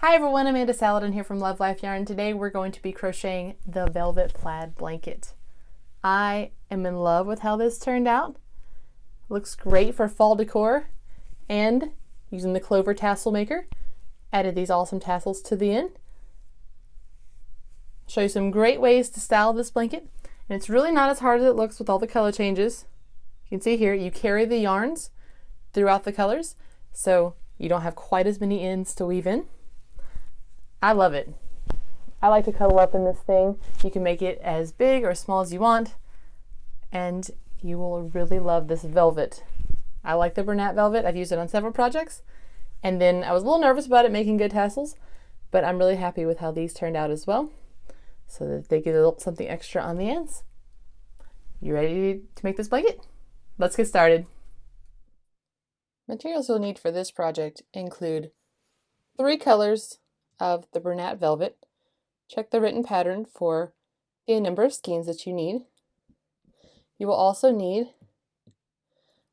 Hi everyone, Amanda Saladin here from Love Life Yarn. Today we're going to be crocheting the velvet plaid blanket. I am in love with how this turned out. Looks great for fall decor, and using the clover tassel maker, added these awesome tassels to the end. Show you some great ways to style this blanket, and it's really not as hard as it looks with all the color changes. You can see here you carry the yarns throughout the colors, so you don't have quite as many ends to weave in. I love it. I like to cuddle up in this thing. You can make it as big or as small as you want, and you will really love this velvet. I like the Bernat velvet. I've used it on several projects, and then I was a little nervous about it making good tassels, but I'm really happy with how these turned out as well, so that they get a little something extra on the ends. You ready to make this blanket? Let's get started. Materials you'll need for this project include 3 colors of the Bernat velvet. Check the written pattern for the number of skeins that you need. You will also need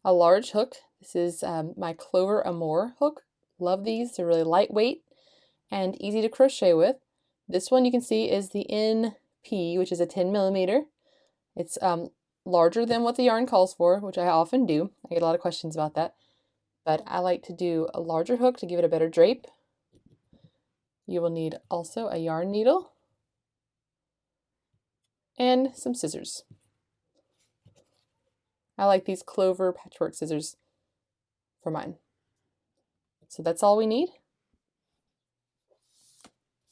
a large hook. This is my Clover Amour hook. Love these. They're really lightweight and easy to crochet with. This one you can see is the NP, which is a 10 millimeter. It's larger than what the yarn calls for, which I often do. I get a lot of questions about that. But I like to do a larger hook to give it a better drape. You will need also a yarn needle and some scissors. I like these Clover patchwork scissors for mine. So that's all we need.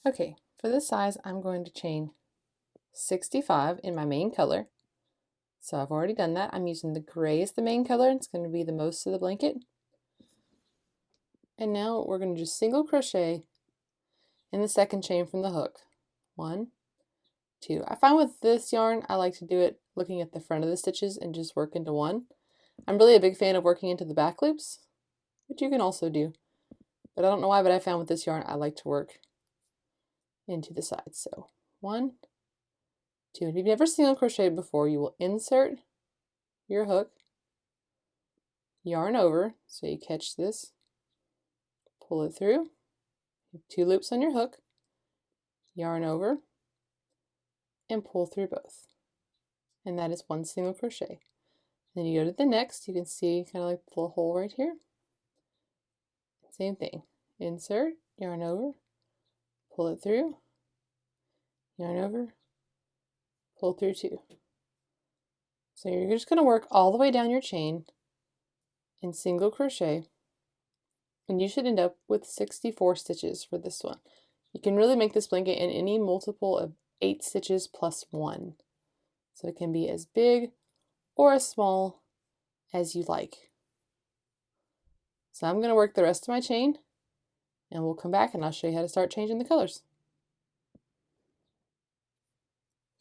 Okay, for this size, I'm going to chain 65 in my main color. So I've already done that. I'm using the gray as the main color. It's going to be the most of the blanket. And now we're going to just single crochet in the second chain from the hook. 1, 2. I find with this yarn, I like to do it looking at the front of the stitches and just work into one. I'm really a big fan of working into the back loops, which you can also do. But I don't know why, but I found with this yarn, I like to work into the sides. So 1, 2. And if you've never single crocheted before, you will insert your hook, yarn over, so you catch this, pull it through, 2 loops on your hook, yarn over, and pull through both. And that is 1 single crochet. Then you go to the next, you can see kind of like the little hole right here. Same thing. Insert, yarn over, pull it through, yarn over, pull through 2. So you're just going to work all the way down your chain in single crochet, and you should end up with 64 stitches for this one. You can really make this blanket in any multiple of 8 stitches plus 1. So it can be as big or as small as you like. So I'm going to work the rest of my chain, and we'll come back and I'll show you how to start changing the colors.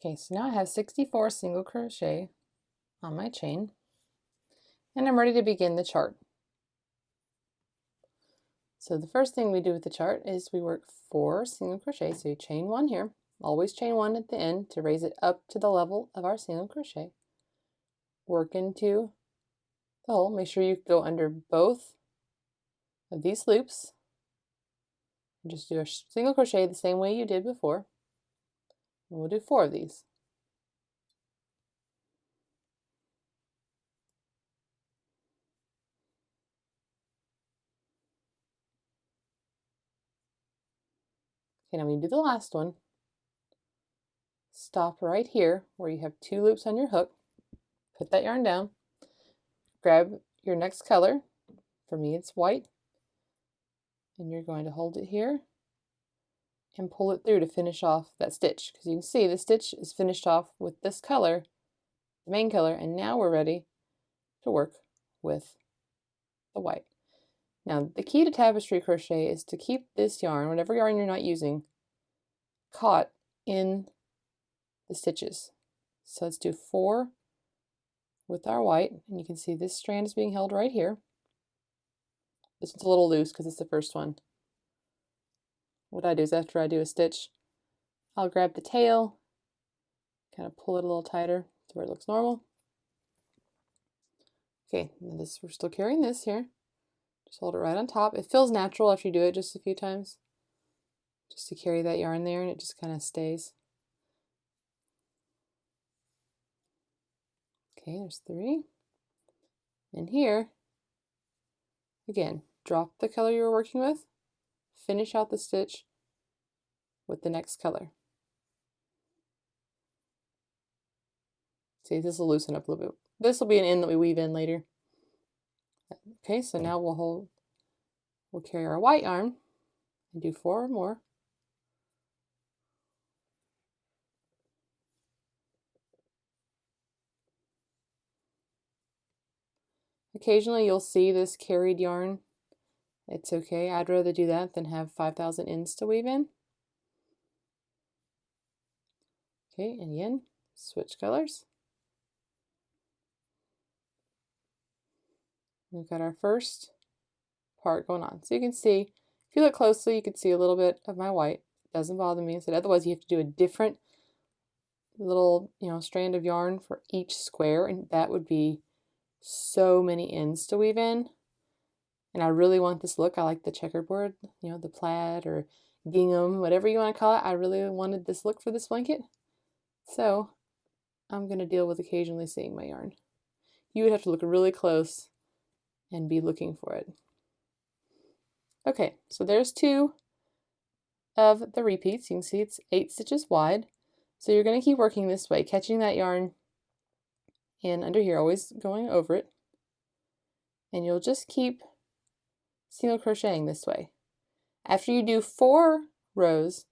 Okay, so now I have 64 single crochet on my chain, and I'm ready to begin the chart. So the first thing we do with the chart is we work 4 single crochet. So you chain 1 here, always chain 1 at the end to raise it up to the level of our single crochet. Work into the hole. Make sure you go under both of these loops. And just do a single crochet the same way you did before. And we'll do 4 of these. Okay, now when you do the last one, stop right here where you have 2 loops on your hook. Put that yarn down. Grab your next color. For me, it's white. And you're going to hold it here and pull it through to finish off that stitch. Because you can see the stitch is finished off with this color, the main color, and now we're ready to work with the white. Now, the key to tapestry crochet is to keep this yarn, whatever yarn you're not using, caught in the stitches. So let's do 4 with our white, and you can see this strand is being held right here. This one's a little loose because it's the first one. What I do is after I do a stitch, I'll grab the tail, kind of pull it a little tighter to where it looks normal. Okay, we're still carrying this here. Just hold it right on top. It feels natural after you do it just a few times. just to carry that yarn there, and it just kind of stays. Okay, there's 3. And here, again, drop the color you were working with, finish out the stitch with the next color. See, this will loosen up a little bit. This will be an end that we weave in later. Okay, so now we'll carry our white yarn and do 4 more. Occasionally you'll see this carried yarn. It's okay. I'd rather do that than have 5,000 ends to weave in. Okay, and again, switch colors. We've got our first part going on. So you can see, if you look closely, you can see a little bit of my white. It doesn't bother me. So otherwise you have to do a different little, strand of yarn for each square, and that would be so many ends to weave in. And I really want this look. I like the checkerboard, the plaid or gingham, whatever you want to call it. I really wanted this look for this blanket. So I'm going to deal with occasionally seeing my yarn. You would have to look really close and be looking for it. Okay, so there's 2 of the repeats. You can see it's 8 stitches wide. So you're going to keep working this way, catching that yarn in under here, always going over it. And you'll just keep single crocheting this way. After you do 4 rows,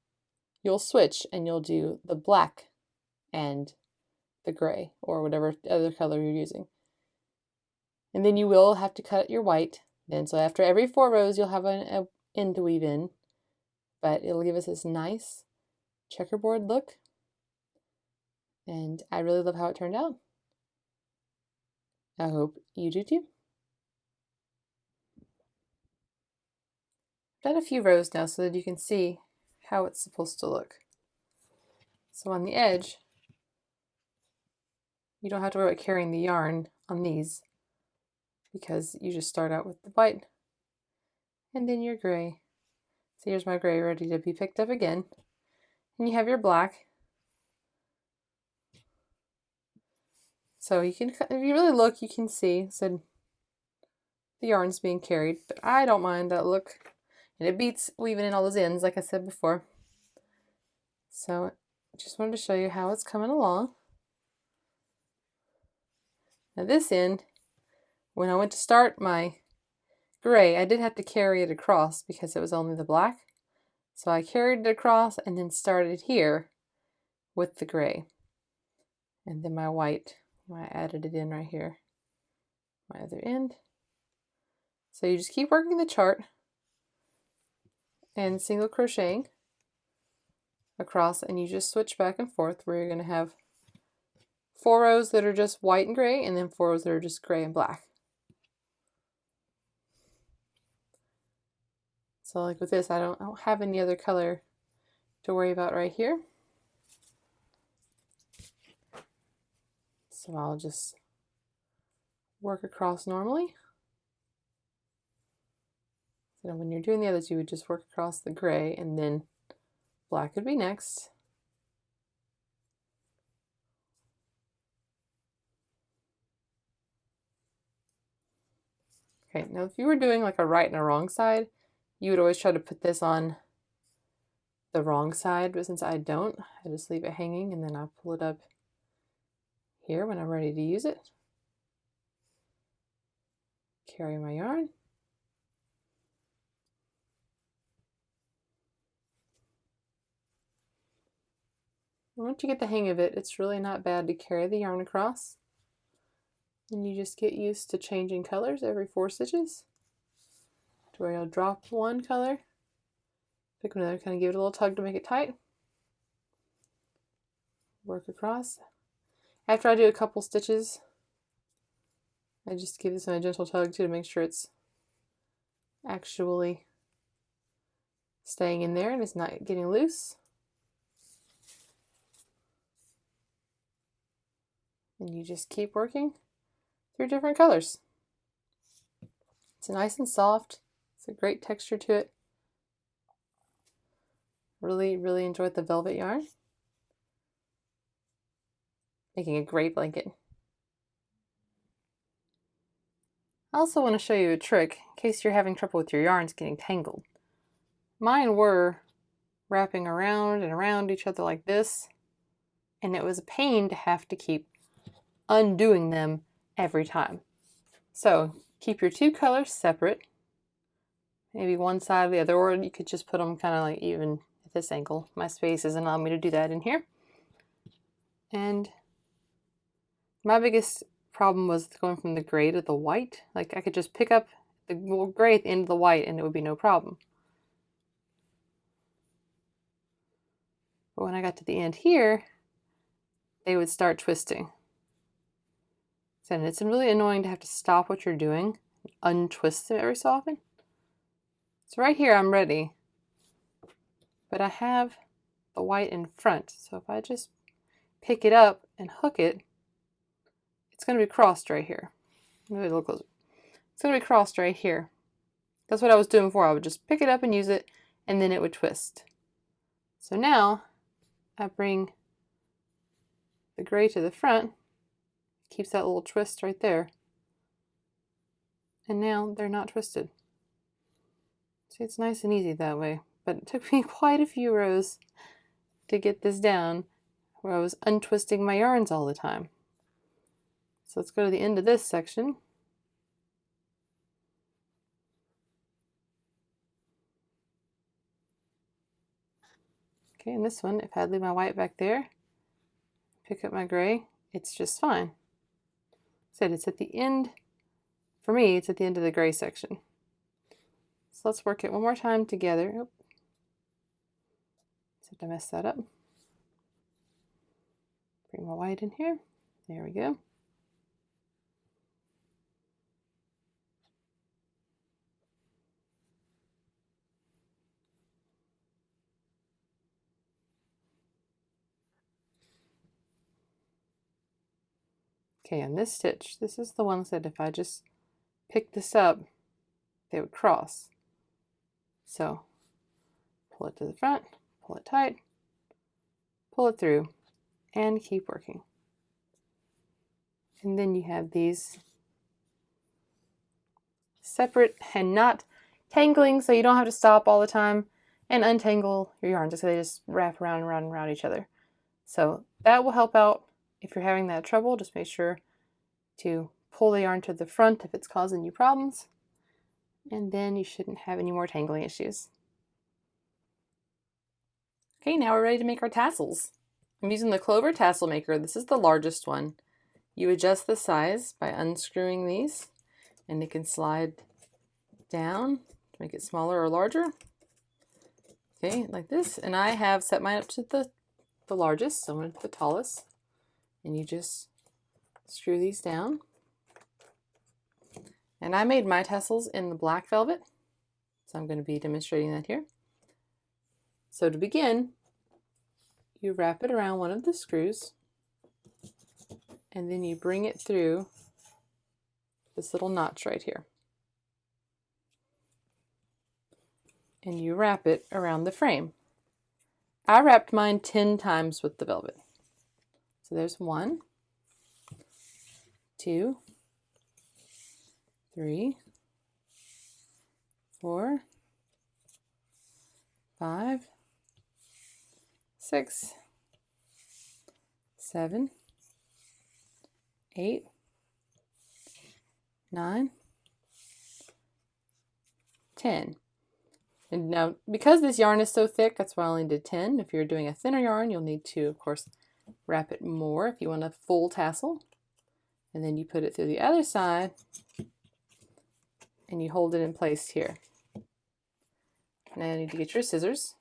you'll switch and you'll do the black and the gray or whatever other color you're using. And then you will have to cut your white then. So after every 4 rows, you'll have an end to weave in, but it'll give us this nice checkerboard look. And I really love how it turned out. I hope you do too. I've done a few rows now so that you can see how it's supposed to look. So on the edge, you don't have to worry about carrying the yarn on these because you just start out with the white and then your gray. So here's my gray ready to be picked up again. And you have your black. So you can, if you really look, you can see, so the yarn's being carried, but I don't mind that look. And it beats weaving in all those ends, like I said before. So I just wanted to show you how it's coming along. Now this end, when I went to start my gray, I did have to carry it across because it was only the black. So I carried it across and then started here with the gray. And then my white, I added it in right here, my other end. So you just keep working the chart and single crocheting across, and you just switch back and forth where you're going to have 4 rows that are just white and gray and then 4 rows that are just gray and black. So like with this, I don't have any other color to worry about right here. So I'll just work across normally. So when you're doing the others, you would just work across the gray and then black would be next. Okay, now if you were doing like a right and a wrong side, you would always try to put this on the wrong side, but since I don't, I just leave it hanging and then I'll pull it up here when I'm ready to use it. Carry my yarn. And once you get the hang of it, it's really not bad to carry the yarn across. And you just get used to changing colors every 4 stitches. To where you'll drop one color, pick another, kind of give it a little tug to make it tight. Work across. After I do a couple stitches, I just give this one a gentle tug to make sure it's actually staying in there and it's not getting loose. And you just keep working through different colors. It's nice and soft. It's a great texture to it. Really, really enjoyed the velvet yarn. Making a great blanket. I also want to show you a trick in case you're having trouble with your yarns getting tangled. Mine were wrapping around and around each other like this, and it was a pain to have to keep undoing them every time. So keep your two colors separate, maybe one side or the other, or you could just put them kind of like even at this angle. My space isn't allowing me to do that in here. And my biggest problem was going from the gray to the white. Like I could just pick up the gray at the end of the white and it would be no problem. But when I got to the end here, they would start twisting. And it's really annoying to have to stop what you're doing, untwist it every so often. So right here I'm ready, but I have the white in front. So if I just pick it up and hook it, it's going to be crossed right here. Maybe a little closer. It's going to be crossed right here. That's what I was doing before. I would just pick it up and use it, and then it would twist. So now I bring the gray to the front, keeps that little twist right there, and now they're not twisted. See, it's nice and easy that way, but it took me quite a few rows to get this down where I was untwisting my yarns all the time. So let's go to the end of this section. Okay, and this one, if I leave my white back there, pick up my gray, it's just fine. Said it's at the end, for me, it's at the end of the gray section. So let's work it one more time together. Oh, just have to mess that up. Bring my white in here. There we go. Okay, and this stitch, this is the one that if I just pick this up, they would cross. So pull it to the front, pull it tight, pull it through, and keep working. And then you have these separate and not tangling, so you don't have to stop all the time and untangle your yarns so they just wrap around and around and around each other. So that will help out if you're having that trouble. Just make sure to pull the yarn to the front if it's causing you problems, and then you shouldn't have any more tangling issues. Okay, now we're ready to make our tassels. I'm using the Clover Tassel Maker. This is the largest one. You adjust the size by unscrewing these, and it can slide down to make it smaller or larger. Okay, like this. And I have set mine up to the largest, so I'm going to put the tallest. And you just screw these down. And I made my tassels in the black velvet, so I'm going to be demonstrating that here. So to begin, you wrap it around one of the screws, and then you bring it through this little notch right here. And you wrap it around the frame. I wrapped mine 10 times with the velvet. So there's 1, 2, 3, 4, 5, 6, 7, 8, 9, 10. And now, because this yarn is so thick, that's why I only did 10. If you're doing a thinner yarn, you'll need to, of course, wrap it more if you want a full tassel. And then you put it through the other side, and you hold it in place here. Now you need to get your scissors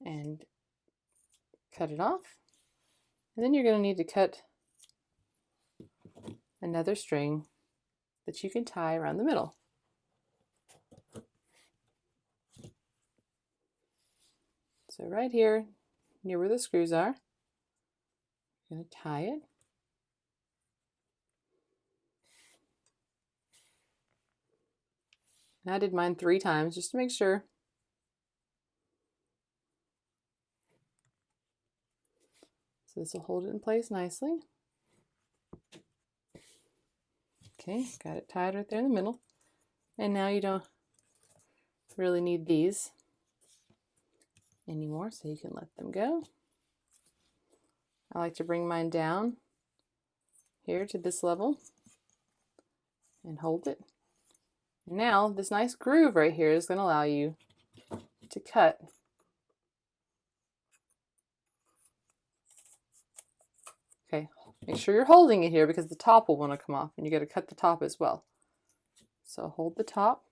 and cut it off. And then you're going to need to cut another string that you can tie around the middle. So right here, near where the screws are, I'm going to tie it. And I did mine 3 times just to make sure. So this will hold it in place nicely. Okay, got it tied right there in the middle. And now you don't really need these anymore, so you can let them go. I like to bring mine down here to this level and hold it. And now this nice groove right here is going to allow you to cut. Okay, make sure you're holding it here because the top will want to come off, and you got to cut the top as well. So hold the top.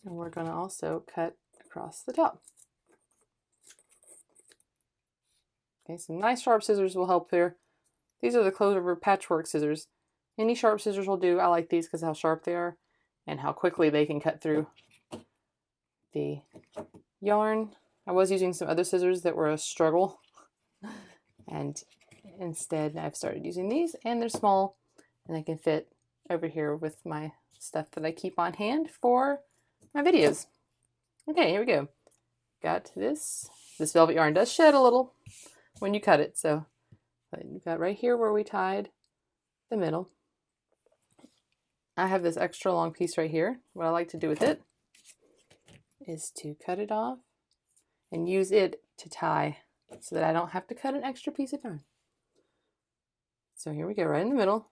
And we're going to also cut across the top. Okay, some nice sharp scissors will help here. These are the Clover patchwork scissors. Any sharp scissors will do. I like these because how sharp they are and how quickly they can cut through the yarn. I was using some other scissors that were a struggle, and instead I've started using these, and they're small and they can fit over here with my stuff that I keep on hand for my videos. Okay, here we go. Got this. This velvet yarn does shed a little when you cut it, so you've got right here where we tied the middle. I have this extra long piece right here. What I like to do with it is to cut it off and use it to tie so that I don't have to cut an extra piece of yarn. So here we go, right in the middle.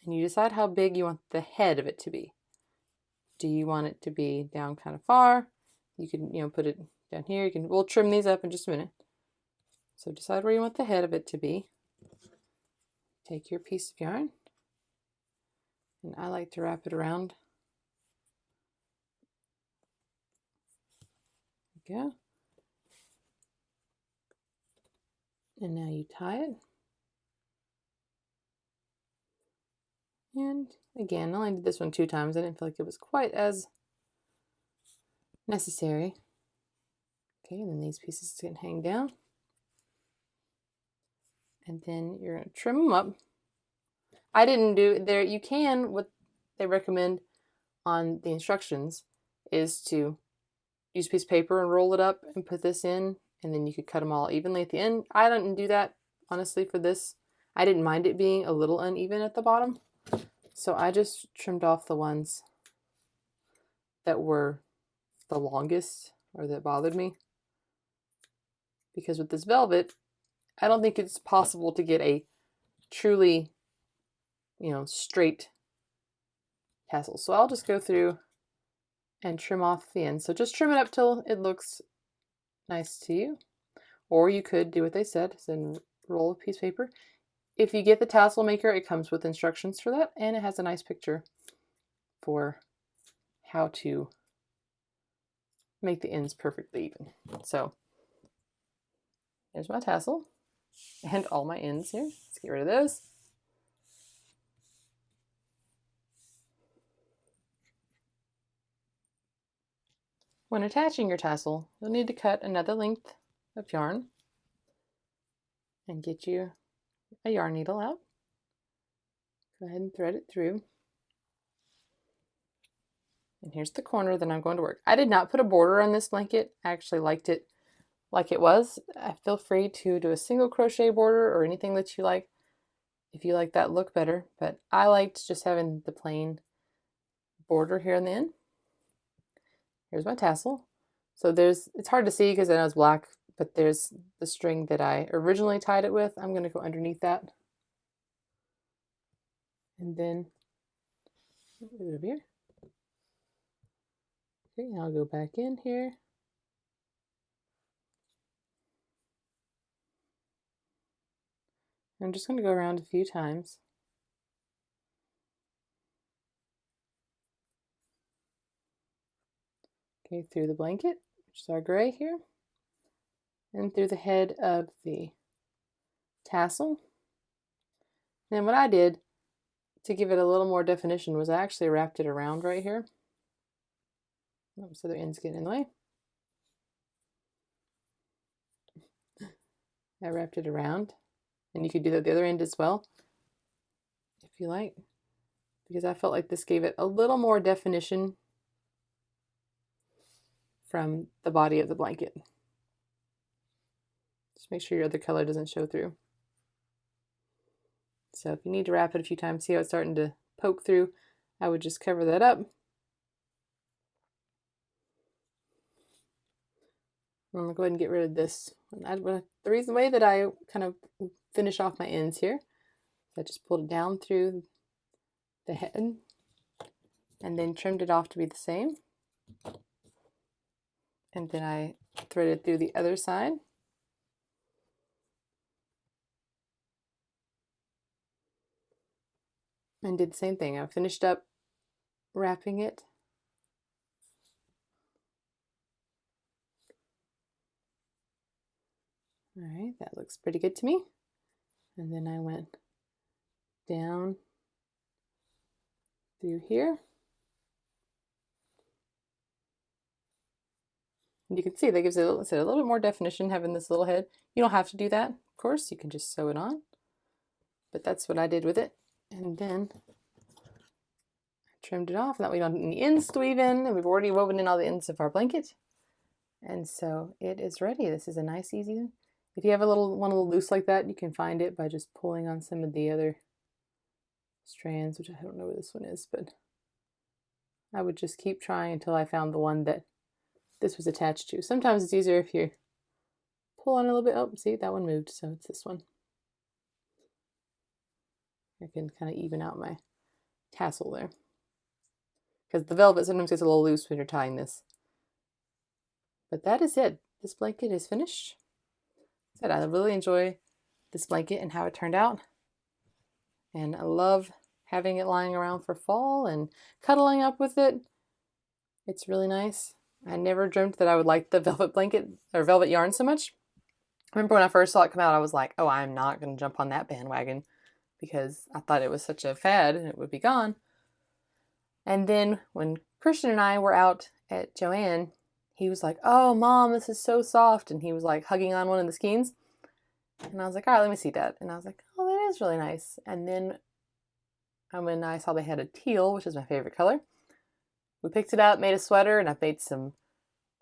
And you decide how big you want the head of it to be. Do you want it to be down kind of far? You can, put it down here. We'll trim these up in just a minute. So decide where you want the head of it to be. Take your piece of yarn, and I like to wrap it around. There we go. And now you tie it. And again, I only did this one 2 times. I didn't feel like it was quite as necessary. Okay, and then these pieces can hang down. And then you're going to trim them up. I didn't do there. You can, what they recommend on the instructions is to use a piece of paper and roll it up and put this in, and then you could cut them all evenly at the end. I didn't do that, honestly, for this. I didn't mind it being a little uneven at the bottom, so I just trimmed off the ones that were the longest or that bothered me. Because with this velvet, I don't think it's possible to get a truly, straight tassel. So I'll just go through and trim off the ends. So just trim it up till it looks nice to you. Or you could do what they said, then roll a piece of paper. If you get the tassel maker, it comes with instructions for that, and it has a nice picture for how to make the ends perfectly even. So there's my tassel and all my ends here. Let's get rid of those. When attaching your tassel, you'll need to cut another length of yarn and get you a yarn needle out. Go ahead and thread it through. And here's the corner that I'm going to work. I did not put a border on this blanket. I actually liked it like it was. Feel free to do a single crochet border or anything that you like if you like that look better. But I liked just having the plain border here on the end. Here's my tassel. So it's hard to see because I know it's black, but there's the string that I originally tied it with. I'm going to go underneath that. And then move it over here. Okay, I'll go back in here. I'm just going to go around a few times. Okay, through the blanket, which is our gray here, and through the head of the tassel. And what I did to give it a little more definition was I actually wrapped it around right here. So the ends get in the way. I wrapped it around, and you could do that the other end as well. if you like, because I felt like this gave it a little more definition from the body of the blanket. Just make sure your other color doesn't show through. So if you need to wrap it a few times, see how it's starting to poke through, I would just cover that up. I'm going to go ahead and get rid of this. The way that I kind of finish off my ends here, I just pulled it down through the head and then trimmed it off to be the same. And then I threaded through the other side. And did the same thing. I finished up wrapping it. All right, that looks pretty good to me. And then I went down through here. And you can see that gives it a little bit more definition having this little head. You don't have to do that, of course. You can just sew it on. But that's what I did with it. And then I trimmed it off. That way we don't have any ends to weave in. And we've already woven in all the ends of our blanket. And so it is ready. This is a nice, easy one. If you have one a little loose like that, you can find it by just pulling on some of the other strands, which I don't know where this one is, but I would just keep trying until I found the one that this was attached to. Sometimes it's easier if you pull on a little bit. Oh, see, that one moved, so it's this one. I can kind of even out my tassel there. Because the velvet sometimes gets a little loose when you're tying this. But that is it. This blanket is finished. I really enjoy this blanket and how it turned out. And I love having it lying around for fall and cuddling up with it. It's really nice. I never dreamt that I would like the velvet blanket or velvet yarn so much. I remember when I first saw it come out, I was like, oh, I'm not going to jump on that bandwagon because I thought it was such a fad and it would be gone. And then when Christian and I were out at Joann, he was like, oh, Mom, this is so soft. And he was like hugging on one of the skeins. And I was like, all right, let me see that. And I was like, oh, that is really nice. And then when I saw they had a teal, which is my favorite color, we picked it up, made a sweater, and I've made some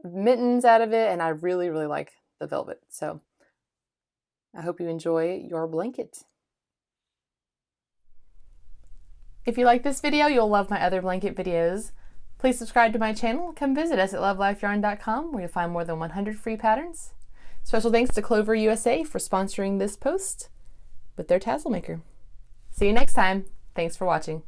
mittens out of it. And I really, really like the velvet. So I hope you enjoy your blanket. If you like this video, you'll love my other blanket videos. Please subscribe to my channel. Come visit us at love.life.yarn.com where you'll find more than 100 free patterns. Special thanks to Clover USA for sponsoring this post with their tassel maker. See you next time. Thanks for watching.